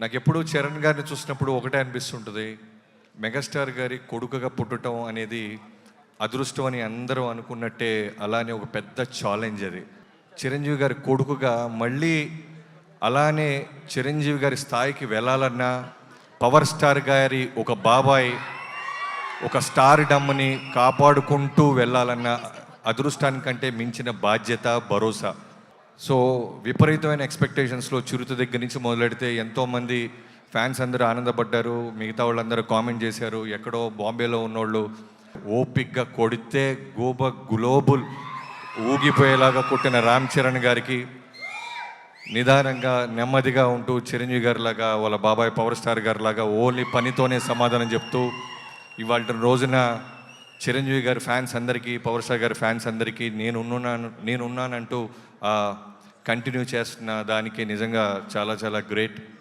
నాకెప్పుడూ చరణ్ గారిని చూసినప్పుడు ఒకటే అనిపిస్తుంటుంది, మెగాస్టార్ గారి కొడుకుగా పుట్టడం అనేది అదృష్టం అని అందరూ అనుకున్నట్టే, అలానే ఒక పెద్ద ఛాలెంజ్ అది. చిరంజీవి గారి కొడుకుగా మళ్ళీ అలానే చిరంజీవి గారి స్థాయికి వెళ్ళాలన్నా, పవర్ స్టార్ గారి ఒక బాబాయ్ ఒక స్టార్ డమ్ని కాపాడుకుంటూ వెళ్ళాలన్న అదృష్టానికంటే మించిన బాధ్యత, భరోసా. సో విపరీతమైన ఎక్స్పెక్టేషన్స్లో చిరుత దగ్గర నుంచి మొదలెడితే ఎంతోమంది ఫ్యాన్స్ అందరూ ఆనందపడ్డారు, మిగతా వాళ్ళందరూ కామెంట్ చేశారు. ఎక్కడో బాంబేలో ఉన్నోళ్ళు ఓపిక్గా కొడితే గ్లోబల్ ఊగిపోయేలాగా కొట్టిన రామ్ చరణ్ గారికి, నిదానంగా నెమ్మదిగా ఉంటూ చిరంజీవి గారిలాగా వాళ్ళ బాబాయ్ పవర్ స్టార్ గారిలాగా ఓన్లీ పనితోనే సమాధానం చెప్తూ ఇవాళ రోజున చిరంజీవి గారి ఫ్యాన్స్ అందరికీ, పవర్ స్టార్ గారి ఫ్యాన్స్ అందరికీ నేనున్నానంటూ కంటిన్యూ చేస్తున్న దానికి నిజంగా చాలా చాలా గ్రేట్.